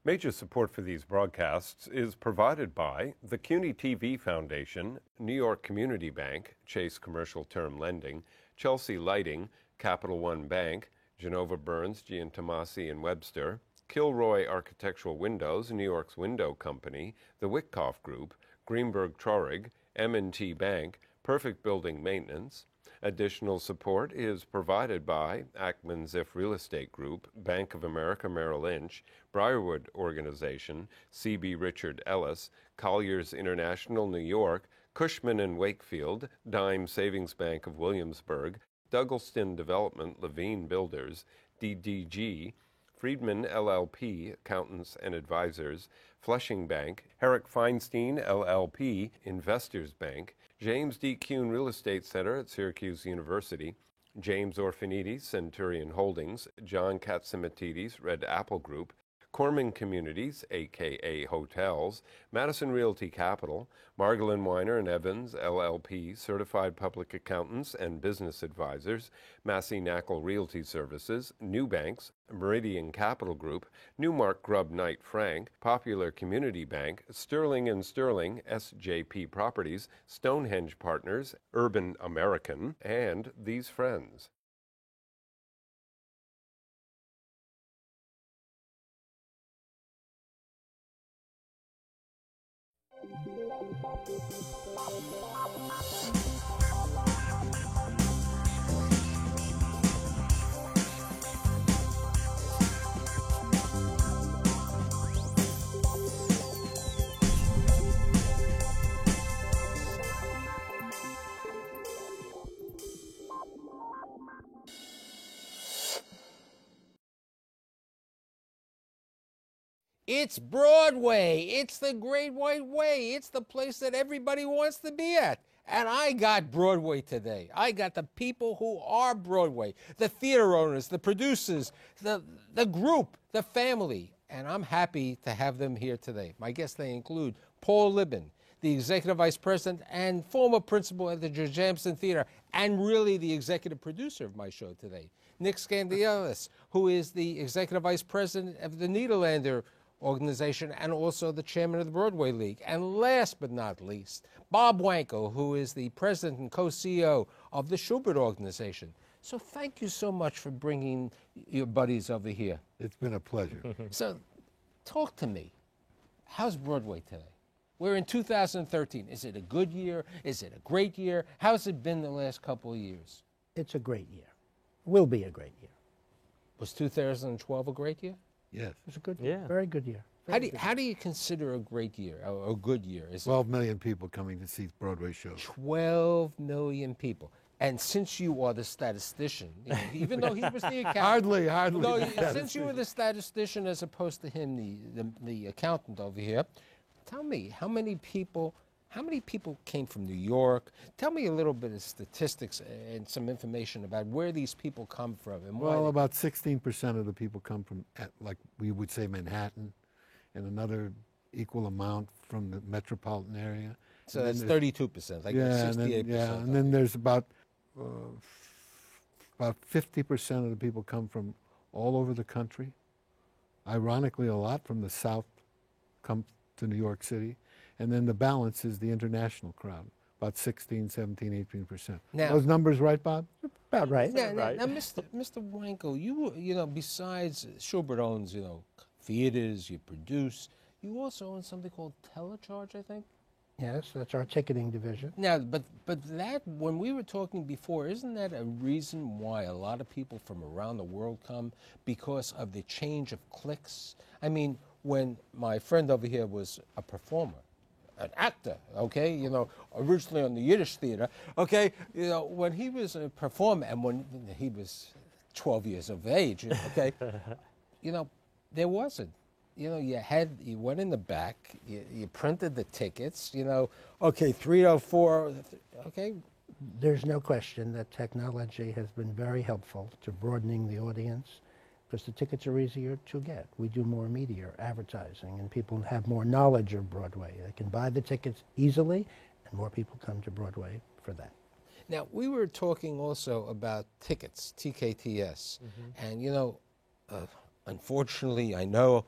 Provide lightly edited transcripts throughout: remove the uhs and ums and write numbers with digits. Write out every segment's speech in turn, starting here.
Major support for these broadcasts is provided by the CUNY TV Foundation, New York Community Bank, Chase Commercial Term Lending, Chelsea Lighting, Capital One Bank, Genova Burns, Giantomasi and Webster, Kilroy Architectural Windows, New York's Window Company, the Witkoff Group, Greenberg Traurig, M&T Bank, Perfect Building Maintenance. Additional support is provided by Ackman Ziff Real Estate Group, Bank of America Merrill Lynch, Briarwood Organization, C.B. Richard Ellis, Colliers International New York, Cushman and Wakefield, Dime Savings Bank of Williamsburg, Douglaston Development, Levine Builders, DDG, Friedman LLP, Accountants and Advisors, Flushing Bank, Herrick Feinstein LLP, Investors Bank, James D. Kuhn Real Estate Center at Syracuse University, James Orphanides, Centurion Holdings, John Katsimatidis, Red Apple Group, Corman Communities, a.k.a. Hotels, Madison Realty Capital, Margolin Weiner and Evans, LLP, Certified Public Accountants and Business Advisors, Massey Knackle Realty Services, New Banks, Meridian Capital Group, Newmark Grubb Knight Frank, Popular Community Bank, Sterling and Sterling, SJP Properties, Stonehenge Partners, Urban American, and These Friends. It's Broadway. It's the Great White Way. It's the place that everybody wants to be at. And I got Broadway today. I got the people who are Broadway, the theater owners, the producers, the group, the family. And I'm happy to have them here today. My guests, they include Paul Libin, the Executive Vice President and former principal at the George Jampson Theater, and really the executive producer of my show today. Nick Scandielis, who is the Executive Vice President of the Nederlander organization and also the chairman of the Broadway League. And last but not least, Bob Wankel, who is the president and co-CEO of the Schubert organization. So thank you so much for bringing your buddies over here. It's been a pleasure. So talk to me. How's Broadway today? We're in 2013. Is it a good year? Is it a great year? How's it been the last couple of years? It's a great year. Will be a great year. Was 2012 a great year? Yes. It was a good year. Very good year. How do you consider a great year, or a good year? Is 12 million people coming to see Broadway shows. 12 million people. And since you are the statistician, even though he was the accountant. Hardly. No, since you were the statistician as opposed to him, the accountant over here, tell me, how many people came from New York? Tell me a little bit of statistics and some information about where these people come from. And why. Well, about 16% of the people come from, like we would say, Manhattan, and another equal amount from the metropolitan area. So that's 32%, like 68%. And then there's about 50% of the people come from all over the country. Ironically, a lot from the South come to New York City. And then the balance is the international crowd, about 16, 17, 18%. Now, those numbers right, Bob? About right. Now, Mr. Wankel, you besides Schubert owns, theaters, you produce, you also own something called Telecharge, I think? Yes, that's our ticketing division. Now, but that, when we were talking before, isn't that a reason why a lot of people from around the world come? Because of the change of clicks? I mean, when my friend over here was a performer, an actor, okay, originally on the Yiddish theater, okay, when he was a performer and when he was 12 years of age, okay, there wasn't. You went in the back, you printed the tickets, okay, 304, okay. There's no question that technology has been very helpful to broadening the audience because the tickets are easier to get. We do more media, advertising, and people have more knowledge of Broadway. They can buy the tickets easily, and more people come to Broadway for that. Now, we were talking also about tickets, TKTS, and unfortunately, I know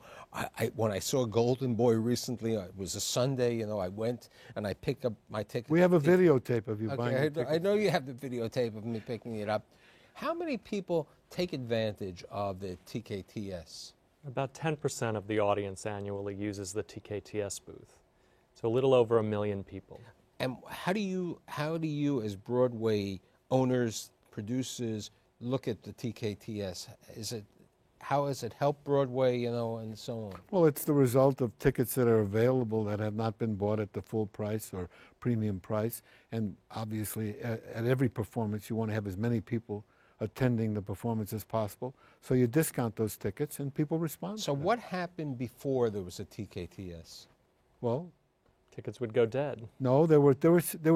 when I saw Golden Boy recently, it was a Sunday, you know, I went and I picked up my ticket. We have a videotape of you buying Okay, the I ticket. know you have the videotape of me picking it up. How many people take advantage of the TKTS? About 10% of the audience annually uses the TKTS booth. So a little over 1 million people. And how do you, as Broadway owners, producers, look at the TKTS? How has it helped Broadway, you know, and so on? Well, it's the result of tickets that are available that have not been bought at the full price or premium price. And obviously, at every performance, you want to have as many people attending the performance as possible. So you discount those tickets, and people respond. So to that. what happened before there was a TKTS? Well, Tickets would go dead. no, they would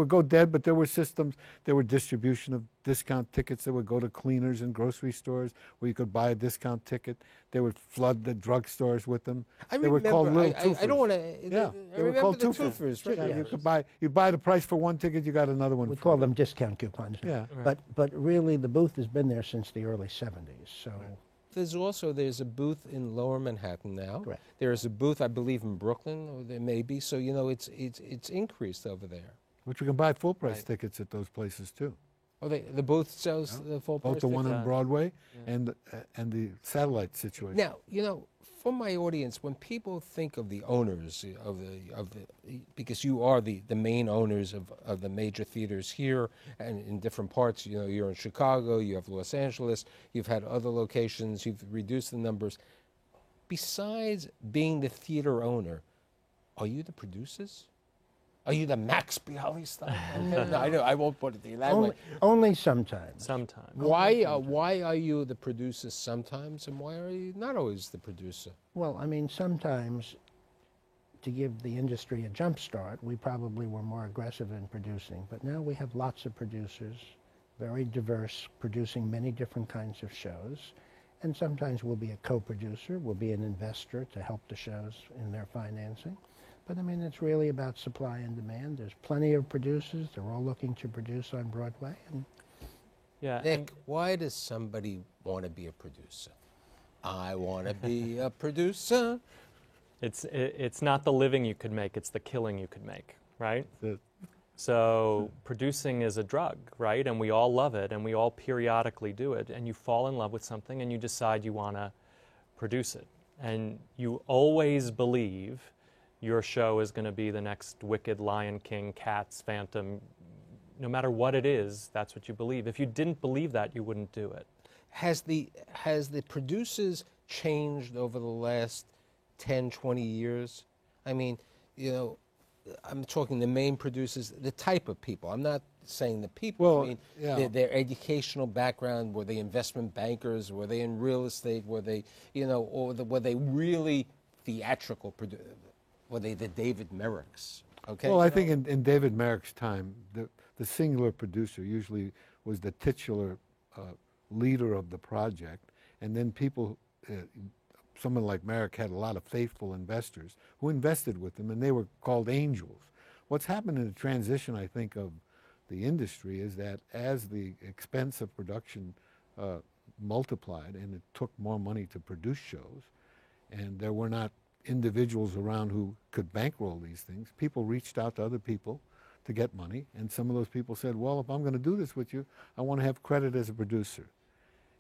go dead, but there were systems. There were distribution of discount tickets that would go to cleaners and grocery stores where you could buy a discount ticket. They would flood the drugstores with them. I They were remember, called little I don't want to. Yeah, I they were remember called the twofers. twofers, right? Yeah, you buy the price for one ticket, you got another one. We free. call them discount coupons. Yeah. But really, the booth has been there since the early 70s. So There's a booth in Lower Manhattan now. Correct. There is a booth, I believe, in Brooklyn, or there may be. So you know, it's increased over there. Which you can buy full price Right. tickets at those places too. Oh, the booth sells the full price. Both the one ticket? on Broadway and the satellite situation. Now, you know, for my audience, when people think of the owners of the because you are the main owners of the major theaters here and in different parts, you know, you're in Chicago, you have Los Angeles, you've had other locations, you've reduced the numbers. Besides being the theater owner, are you the producers? Are you the Max Bialy style? Okay, no, I know I won't put it that way. only sometimes. Sometimes. Why are you the producer sometimes, and why are you not always the producer? Well, I mean, sometimes to give the industry a jump start, we probably were more aggressive in producing. But now we have lots of producers, very diverse, producing many different kinds of shows. And sometimes we'll be a co-producer, we'll be an investor to help the shows in their financing. But I mean, it's really about supply and demand. There's plenty of producers. They're all looking to produce on Broadway. And Yeah. and- Nick, why does somebody want to be a producer? I want to be a producer. It's not the living you could make, it's the killing you could make, right? The- So producing is a drug, right? And we all love it, and we all periodically do it. And you fall in love with something, and you decide you want to produce it. And you always believe your show is going to be the next Wicked, Lion King, Cats, Phantom. No matter what it is, that's what you believe. If you didn't believe that, you wouldn't do it. Has the producers changed over the last 10, 20 years? I mean, you know, I'm talking the main producers, the type of people. I'm not saying the people. Well, I mean, yeah. their educational background. Were they investment bankers? Were they in real estate? Were they, you know, were they really theatrical? Were they the David Merricks? Okay. Well, I think in David Merrick's time, the singular producer usually was the titular leader of the project, and then people, someone like Merrick had a lot of faithful investors who invested with him, and they were called angels. What's happened in the transition, I think, of the industry is that as the expense of production multiplied and it took more money to produce shows, and there were not individuals around who could bankroll these things, people reached out to other people to get money, and some of those people said, well, if I'm going to do this with you, I want to have credit as a producer.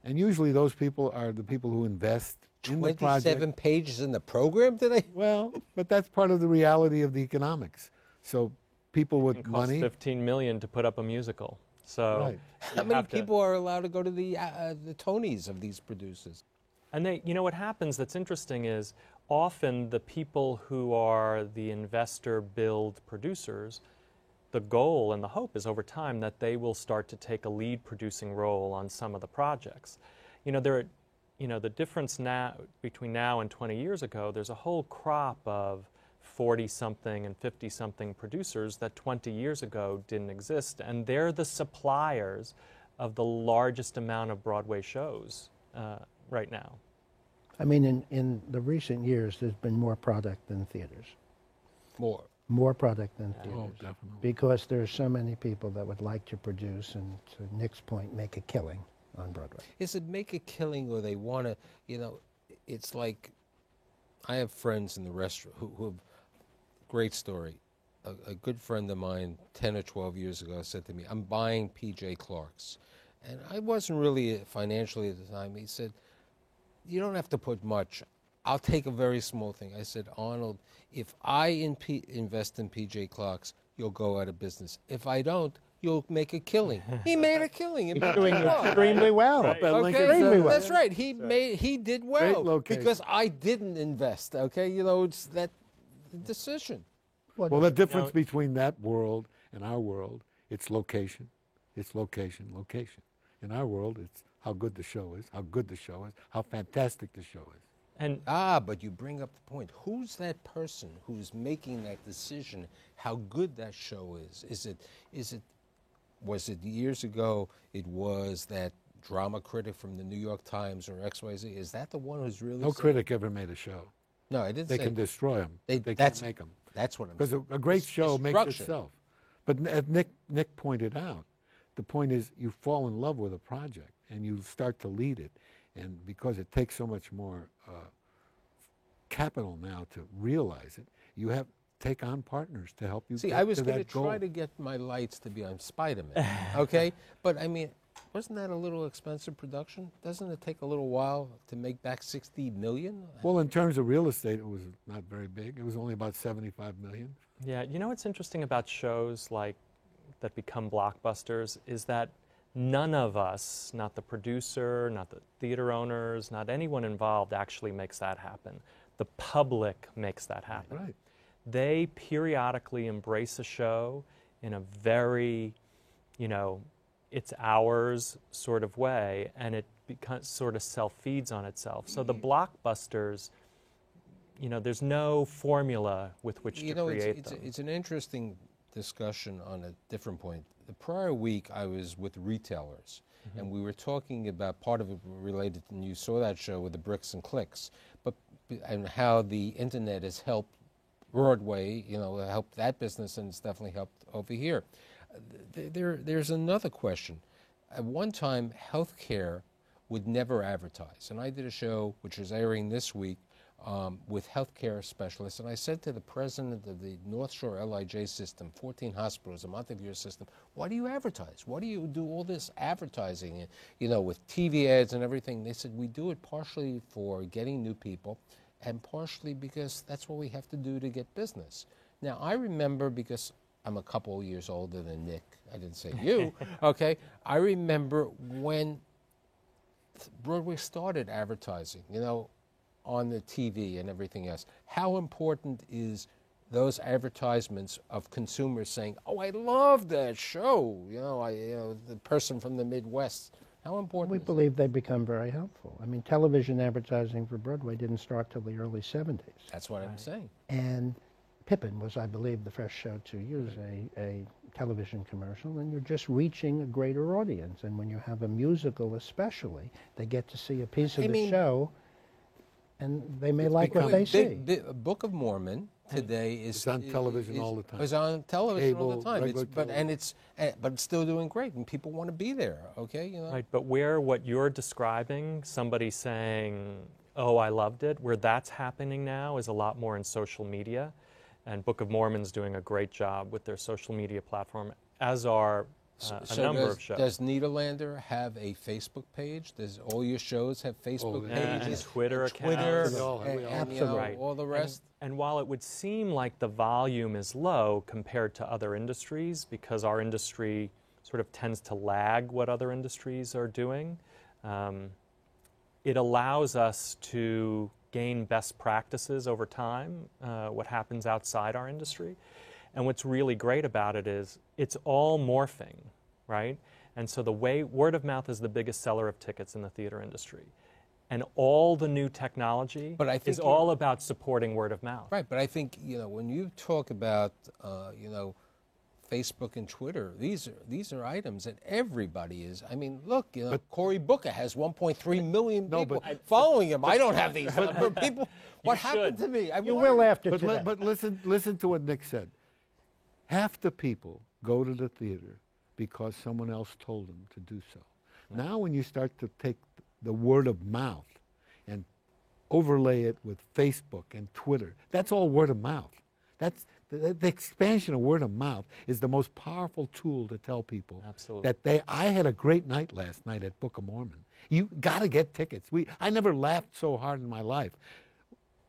And usually those people are the people who invest in the project. 27 pages in the program today? Well, but that's part of the reality of the economics. So people with It costs money, $15 million to put up a musical. So Right. How many people are allowed to go to the Tonys of these producers? And you know what happens that's interesting is often the people who are the investor build producers, the goal and the hope is over time that they will start to take a lead producing role on some of the projects. You know, the difference now between now and 20 years ago, there's a whole crop of 40-something and 50-something producers that 20 years ago didn't exist, and they're the suppliers of the largest amount of Broadway shows right now. I mean, in the recent years, there's been more product than theaters. More product than theaters. oh, definitely. Because there's so many people that would like to produce and, to Nick's point, make a killing on Broadway. Is it make a killing or they want to, you know, it's like I have friends in the restaurant who have, great story. A good friend of mine 10 or 12 years ago said to me, I'm buying PJ Clark's. And I wasn't really financially at the time. He said, you don't have to put much. I'll take a very small thing. I said, Arnold, if I invest in PJ Clark's, you'll go out of business. If I don't, you'll make a killing. He made a killing. He's doing extremely well. Up at Lincoln Okay, Center. that's right. He did well location. because I didn't invest. Okay, you know, it's that decision. Well, the difference between that world and our world, it's location. It's location, location. In our world, it's how good the show is, how fantastic the show is. And But you bring up the point. Who's that person who's making that decision? How good that show is? Was it years ago? It was that drama critic from the New York Times or XYZ. Is that the one who's really? No critic ever made a show. No, I didn't. They say can destroy them. They that's- can't make them. That's what I'm. Because saying. a great show makes Destruction. itself. But as Nick pointed out, the point is you fall in love with a project and you start to lead it. And because it takes so much more capital now to realize it, you have take on partners to help you See, get I was to going that to goal. try to get my lights to be on Spider-Man, okay? But I mean, wasn't that a little expensive production? Doesn't it take a little while to make back 60 million? Well, in terms of real estate, it was not very big. It was only about 75 million. yeah, you know what's interesting about shows like that become blockbusters is that none of us, not the producer, not the theater owners, not anyone involved actually makes that happen. The public makes that happen. Right. They periodically embrace a show in a very, you know, it's ours sort of way, and it sort of self-feeds on itself. So the blockbusters, you know, there's no formula with which to create them. It's an interesting discussion on a different point. The prior week, I was with retailers, and we were talking about part of it related, and you saw that show with the bricks and clicks, and how the internet has helped Broadway, you know, helped that business, and it's definitely helped over here. There's another question. At one time, healthcare would never advertise, and I did a show which is airing this week with healthcare specialists, and I said to the president of the North Shore LIJ system, 14 hospitals, the Montevideo system, why do you advertise? Why do you do all this advertising, you know, with TV ads and everything? They said, we do it partially for getting new people and partially because that's what we have to do to get business. Now, I remember, because I'm a couple of years older than Nick, I didn't say you, okay? I remember when Broadway started advertising, you know, on the TV and everything else. How important is those advertisements of consumers saying, "Oh, I love that show," you know, the person from the Midwest? How important? We is believe they become very helpful. I mean, television advertising for Broadway didn't start till the early 70s. That's what I'm saying. And Pippin was, I believe, the first show to use a television commercial, and you're just reaching a greater audience. And when you have a musical especially, they get to see a piece of the show, and they may like what they see. Book of Mormon today is It's on television all the time. It's on television all Cable, the time. regular But it's still doing great, and people want to be there. Okay, you know. Right, but where what you're describing, somebody saying, "Oh, I loved it," where that's happening now is a lot more in social media, and Book of Mormon's doing a great job with their social media platform, as are a number of shows. Does Niederlander have a Facebook page? Does all your shows have Facebook yeah. pages? And Twitter Twitter, accounts. We all have- we all and, have. you know, Right. all the rest. And while it would seem like the volume is low compared to other industries, because our industry sort of tends to lag what other industries are doing, it allows us to gain best practices over time, what happens outside our industry. And what's really great about it is it's all morphing, right? And so the way word of mouth is the biggest seller of tickets in the theater industry. And all the new technology But I think is all about supporting word of mouth. Right, but I think, you know, when you talk about, you know, Facebook and Twitter, these are items that everybody is. I mean, look, you know, Cory Booker has 1.3 million people following him. I don't have these people. What happened to me? You will after But, today. but listen to what Nick said. Half the people go to the theater because someone else told them to do so. Now when you start to take the word of mouth and overlay it with Facebook and Twitter. That's all word of mouth. That's the expansion of word of mouth is the most powerful tool to tell people Absolutely. that I had a great night last night at Book of Mormon. You got to get tickets. I never laughed so hard in my life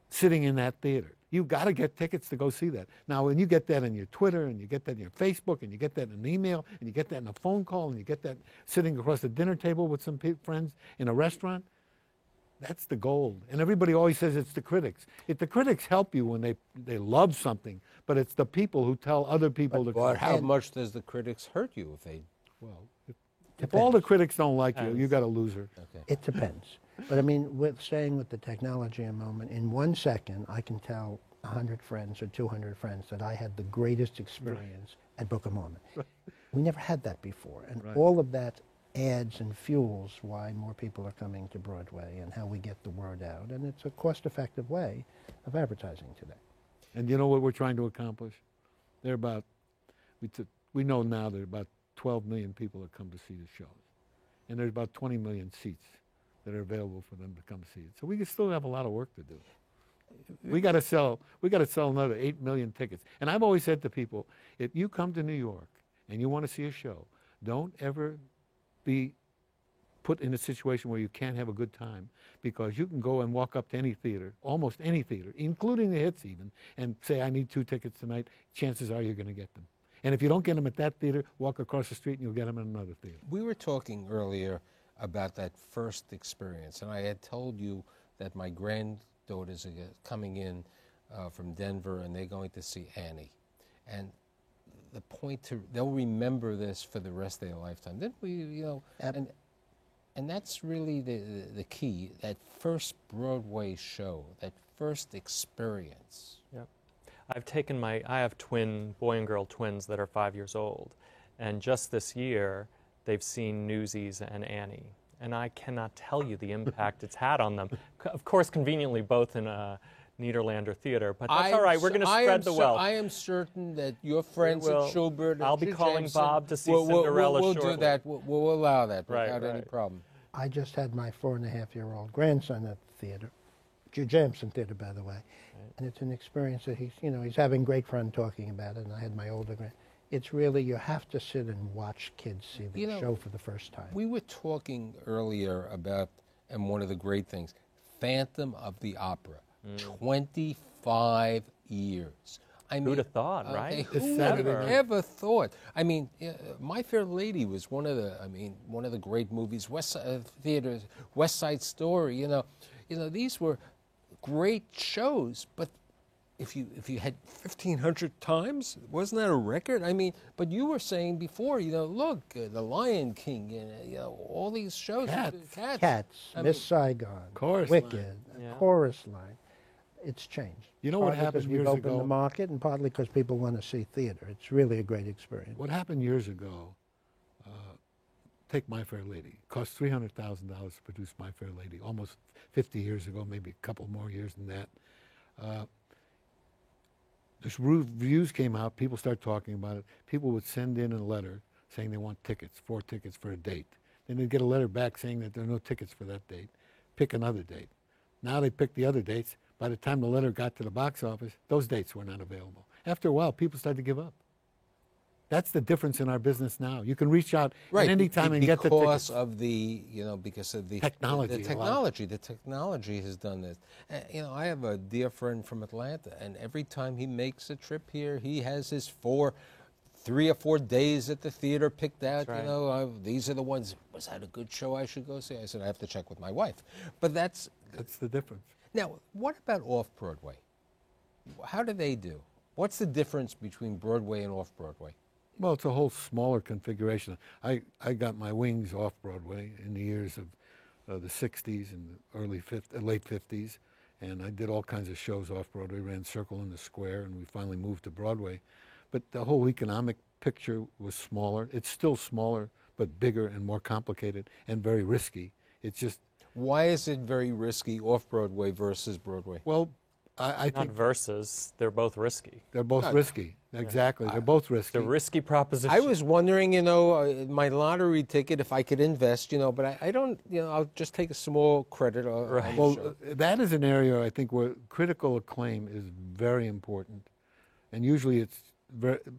sitting in that theater. You got to get tickets to go see that. Now, when you get that on your Twitter and you get that in your Facebook and you get that in an email and you get that in a phone call and you get that sitting across the dinner table with some friends in a restaurant, that's the gold. And everybody always says it's the critics. The critics help you when they love something, but it's the people who tell other people to. But how much does the critics hurt you if they? Well, if all the critics don't like you, you got a loser. Okay. It depends. But I mean, staying with the technology a moment, in 1 second, I can tell 100 friends or 200 friends that I had the greatest experience at Book of Mormon. We never had that before. And all of that adds and fuels why more people are coming to Broadway and how we get the word out. And it's a cost-effective way of advertising today. And you know what we're trying to accomplish? There are about, we know now there are about 12 million people that come to see the shows. And there's about 20 million seats that are available for them to come see it. So we can still have a lot of work to do. We got to sell another 8 million tickets. And I've always said to people, if you come to New York and you want to see a show, don't ever be put in a situation where you can't have a good time, because you can go and walk up to any theater, almost any theater, including the hits even, and say, I need 2 tickets tonight. Chances are you're going to get them. And if you don't get them at that theater, walk across the street and you'll get them at another theater. We were talking earlier about that first experience, and I had told you that my granddaughters are coming in from Denver, and they're going to see Annie. And the point they'll remember this for the rest of their lifetime. Didn't we, and that's really the key, that first Broadway show, that first experience. Yep. I have twin, boy and girl twins that are 5 years old. And just this year, they've seen Newsies and Annie. And I cannot tell you the impact it's had on them. Of course, conveniently, both in a Nederlander theater, but that's all right. We're going to spread the wealth. I am certain that your friends at Schubert, I'll be calling Bob to see Cinderella we'll shortly. do that. We'll allow that without any right. problem. I just had my 4.5-year-old grandson at the theater, Jujamson Theater, by the way, and it's an experience that he's having great fun talking about it. And I had my older grand. It's really, you have to sit and watch kids see the show for the first time. We were talking earlier about, and one of the great things, Phantom of the Opera, 25 years. I mean, who'd have thought, right? Who would have ever thought? I mean, My Fair Lady was one of the great movies. West Side Story. These were great shows. But if you had 1,500 times, wasn't that a record? I mean, but you were saying before, look, The Lion King, and all these shows. Cats, Miss Saigon, Chorus Wicked, Line. Chorus Line. It's changed. You know what happened years We've opened ago? the market, and partly because people want to see theater. It's really a great experience. What happened years ago, take My Fair Lady. It cost $300,000 to produce My Fair Lady, almost 50 years ago, maybe a couple more years than that. This reviews came out, people started talking about it. People would send in a letter saying they want tickets, 4 tickets for a date. Then they'd get a letter back saying that there are no tickets for that date. Pick another date. Now they pick the other dates. By the time the letter got to the box office, those dates were not available. After a while, people started to give up. That's the difference in our business now. You can reach out at any time and get the tickets. Because of the technology. The technology has done this. I have a dear friend from Atlanta, and every time he makes a trip here, he has his 3 or 4 days at the theater picked out. Right. These are the ones. Was that a good show I should go see? I said, I have to check with my wife. But that's the difference. Now, what about off-Broadway? How do they do? What's the difference between Broadway and off-Broadway? Well, it's a whole smaller configuration. I got my wings off Broadway in the years of the 60s and the late 50s, and I did all kinds of shows off Broadway, ran Circle in the Square, and we finally moved to Broadway. But the whole economic picture was smaller. It's still smaller, but bigger and more complicated and very risky. It's just... Why is it very risky off-Broadway versus Broadway? Well, I Not think versus, they're both risky. they're both risky. Exactly, they're both risky. It's a risky proposition. I was wondering, my lottery ticket, if I could invest, but I don't, I'll just take a small credit. Right. Well, that is an area I think where critical acclaim is very important, and usually it's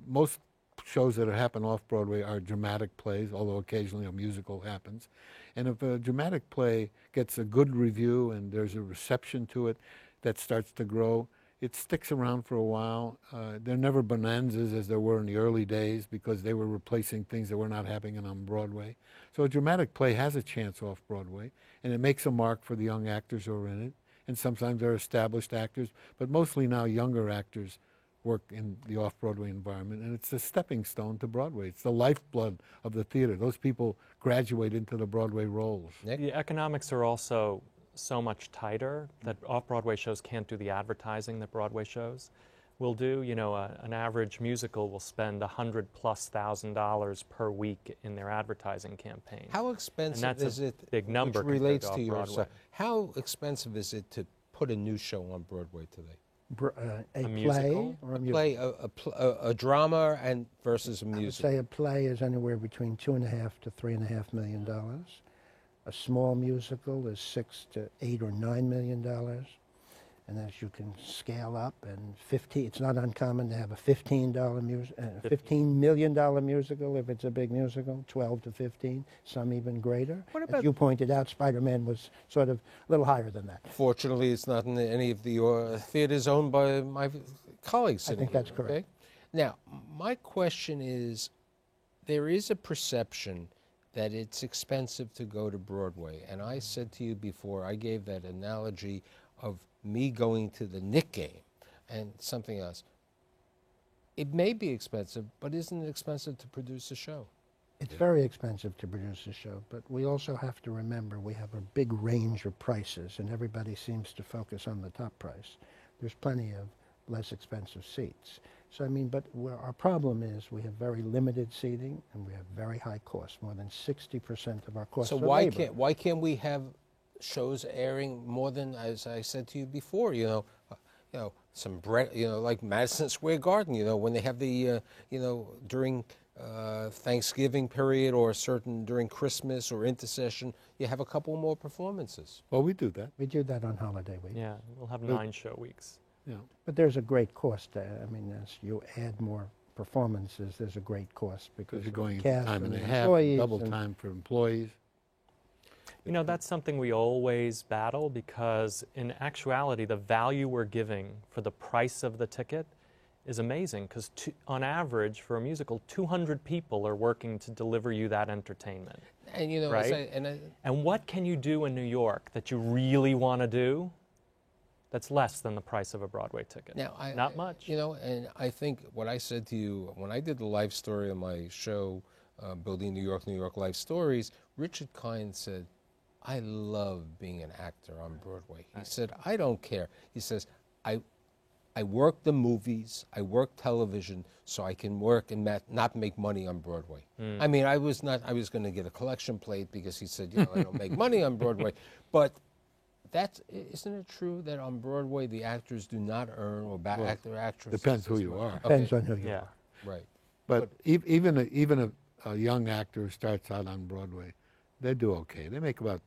most shows that happen off Broadway are dramatic plays, although occasionally a musical happens. And if a dramatic play gets a good review and there's a reception to it that starts to grow, it sticks around for a while. There are never bonanzas as there were in the early days because they were replacing things that were not happening on Broadway. So a dramatic play has a chance off Broadway, and it makes a mark for the young actors who are in it. And sometimes they're established actors, but mostly now younger actors work in the off-Broadway environment, and it's a stepping stone to Broadway. It's the lifeblood of the theater. Those people graduate into the Broadway roles. The economics are also so much tighter that off-Broadway shows can't do the advertising that Broadway shows will do. An average musical will spend $100,000+ per week in their advertising campaign. How expensive is it? Big number which relates compared to to your off-Broadway. How expensive is it to put a new show on Broadway today? A play musical? or a musical? A drama and versus a I would musical. say a play is anywhere between $2.5 to $3.5 million. A small musical is $6 to $8 or $9 million. And as you can scale up, and it's not uncommon to have a $15 $15 million musical if it's a big musical, 12 to 15, some even greater. What about- As you pointed out, Spider-Man was sort of a little higher than that. Fortunately, it's not in any of the theaters owned by my colleagues. I think sitting that's here, correct. okay? Now, my question is, there is a perception that it's expensive to go to Broadway. And I said to you before, I gave that analogy of me going to the Knick game and something else. It may be expensive, but isn't it expensive to produce a show? It's very expensive to produce a show, but we also have to remember we have a big range of prices, and everybody seems to focus on the top price. There's plenty of less expensive seats. So, but our problem is we have very limited seating, and we have very high costs. More than 60% of our costs So are labor. why can't we have shows airing more than, as I said to you before, some like Madison Square Garden, when they have the, during Thanksgiving period or during Christmas or intercession, you have a couple more performances. Well, we do that. We do that on holiday week. Yeah, we'll have 9 show weeks. Yeah. But there's a great cost. As you add more performances, there's a great cost because You're of going the cast time and a the half, employees double and- time for employees. That's something we always battle because in actuality, the value we're giving for the price of the ticket is amazing because on average for a musical, 200 people are working to deliver you that entertainment. And Right. And what can you do in New York that you really want to do that's less than the price of a Broadway ticket? Now, Not much. And I think what I said to you when I did the life story of my show, Building New York Life Stories, Richard Kind said, I love being an actor on Broadway. He said, I don't care. He says, I work the movies, I work television, so I can work and not make money on Broadway. I was going to get a collection plate because he said, I don't make money on Broadway. But isn't it true that on Broadway the actors do not earn, or actor, actress? Depends who you are. Depends on who you Yeah. are. Right. But even a young actor who starts out on Broadway, they do okay. They make about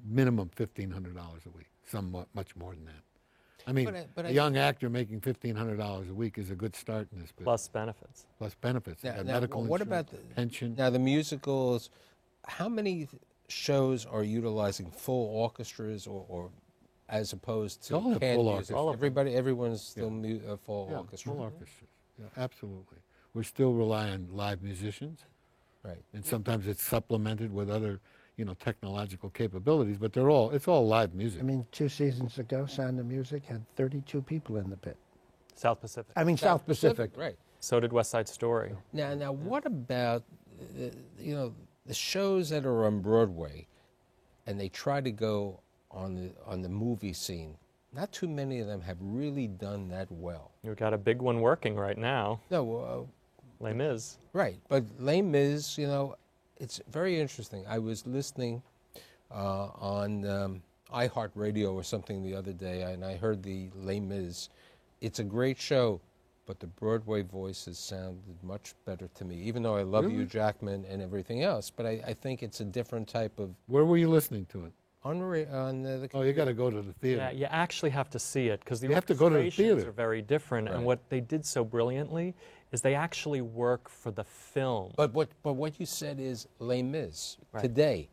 minimum $1,500 a week, somewhat much more than that. But a young actor making $1,500 a week is a good start in this business. Plus benefits. Plus benefits. Now, Medical what insurance, about pension. Now the musicals, how many shows are utilizing full orchestras or as opposed to All have canned full music? orchestras. Everyone's still full Yeah, orchestra. full orchestras. Yeah, absolutely. We still rely on live musicians, Right. and sometimes it's supplemented with other, technological capabilities. But it's all live music. 2 seasons ago, Sound of Music had 32 people in the pit. South Pacific. South Pacific. Right. So did West Side Story. Now, what about the shows that are on Broadway, and they try to go on the movie scene? Not too many of them have really done that well. We've got a big one working right now, No, Les Mis. right. But Les Mis, it's very interesting. I was listening on iHeartRadio or something the other day, and I heard the Les Mis. It's a great show, but the Broadway voices sounded much better to me, even though I love Hugh Jackman and everything else. But I think it's a different type of... Where were you listening to it? On the Oh, you got to go to the theater. Yeah, you actually have to see it because the You have to go to the orchestrations theater. are very different. Right. And what they did so brilliantly is they actually work for the film. But what you said is Les Mis Right. today.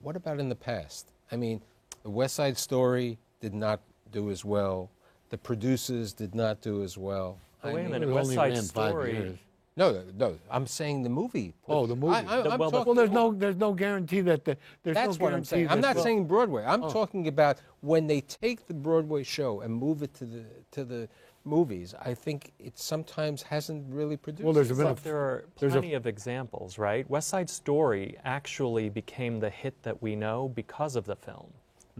What about in the past? I mean, the West Side Story did not do as well. The Producers did not do as well. Oh, I wait a mean- minute, It West only Side ran 5 Story. years. No, I'm saying the movie. Oh, the movie. I'm Well, talking, Well, there's no guarantee that there's that's no what I'm guarantee saying. I'm that- not saying Broadway. I'm talking about when they take the Broadway show and move it to the movies. I think it sometimes hasn't really produced. Well, there's a itself. bit There are plenty of examples, right? West Side Story actually became the hit that we know because of the film,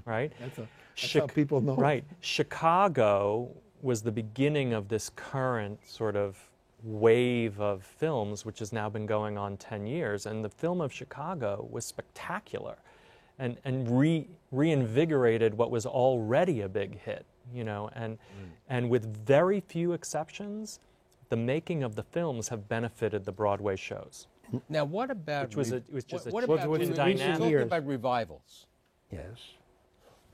right? That's how people know. Right. Chicago was the beginning of this current sort of wave of films, which has now been going on 10 years. And the film of Chicago was spectacular and reinvigorated what was already a big hit, you know, and with very few exceptions, the making of the films have benefited the Broadway shows. Now, what about Which was it was just a what change about what's in the we're dynamic. talking about revivals? Yes.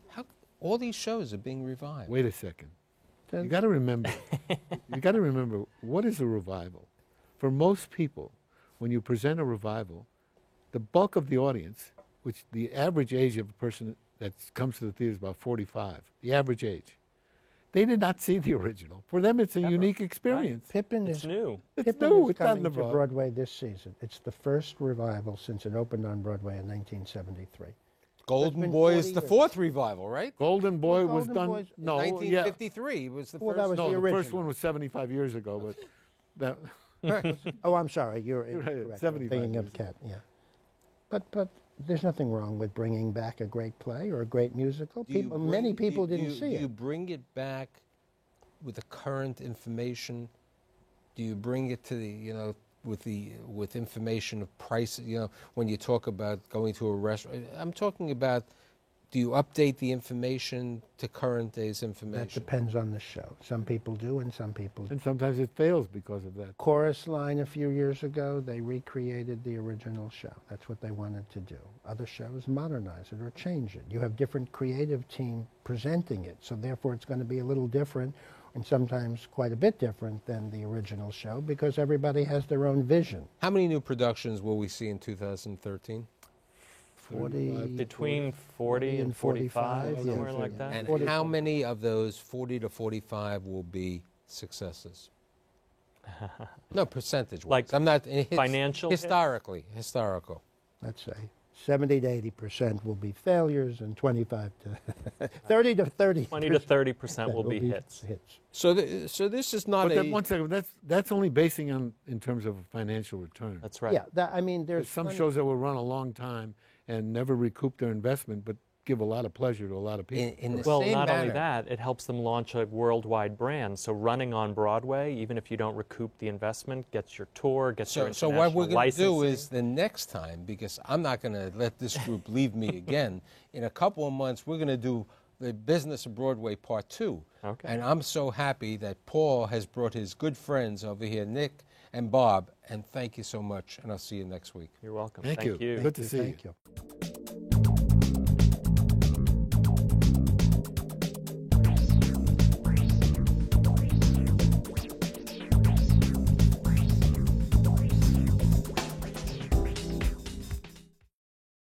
How all these shows are being revived? Wait a second. You got to remember. You got to remember what is a revival. For most people, when you present a revival, the bulk of the audience, which the average age of a person that comes to the theater is about 45, the average age, they did not see the original. For them, it's a unique experience. Pippin It's is new. It's Pippin new. is It's not coming in the to Broadway. Broadway this season. It's the first revival since it opened on Broadway in 1973. Golden been Boy is 40 the years. fourth revival, right? Golden Boy was Golden done. Boy's- No, yeah. 1953 was the Well, first. that was No, the the first original. one was 75 years ago, but that. Oh, I'm sorry. You're Right, incorrect. 75 Thinking years of Cat. Yeah. But there's nothing wrong with bringing back a great play or a great musical. Many people didn't see Do you it. bring it back with the current information? Do you bring it to the with information of price? You know, when you talk about going to a restaurant, I'm talking about. Do you update the information to current day's That information? depends on the show. Some people do, and some people. And sometimes it fails because of that. Chorus Line a few years ago, they recreated the original show. That's what they wanted to do. Other shows modernize it or change it. You have different creative team presenting it, so therefore it's going to be a little different, and sometimes quite a bit different than the original show because everybody has their own vision. How many new productions will we see in 2013? 40, Between 40 and 45, yeah, somewhere so like yeah. that. And 40. how many of those 40 to 45 will be successes? No, percentage-wise. Like I'm not financial hits? historical. Let's say 70 to 80% will be failures, and 25 to 30 to 30. 20 to 30% will be hits. So this is not But a. that, one second, that's only basing on in terms of a financial return. That's right. Yeah, I mean, there's There's some plenty- shows that will run a long time and never recoup their investment, but give a lot of pleasure to a lot of people. in the Well, same not manner, only that, it helps them launch a worldwide brand. So running on Broadway, even if you don't recoup the investment, gets your tour, gets your So international what we're going to do licensing. is the next time, because I'm not going to let this group leave me again. In a couple of months, we're going to do the Business of Broadway Part 2. Okay. And I'm so happy that Paul has brought his good friends over here, Nick and Bob. And thank you so much. And I'll see you next week. You're welcome. Thank you. you. Good to see you. Thank you.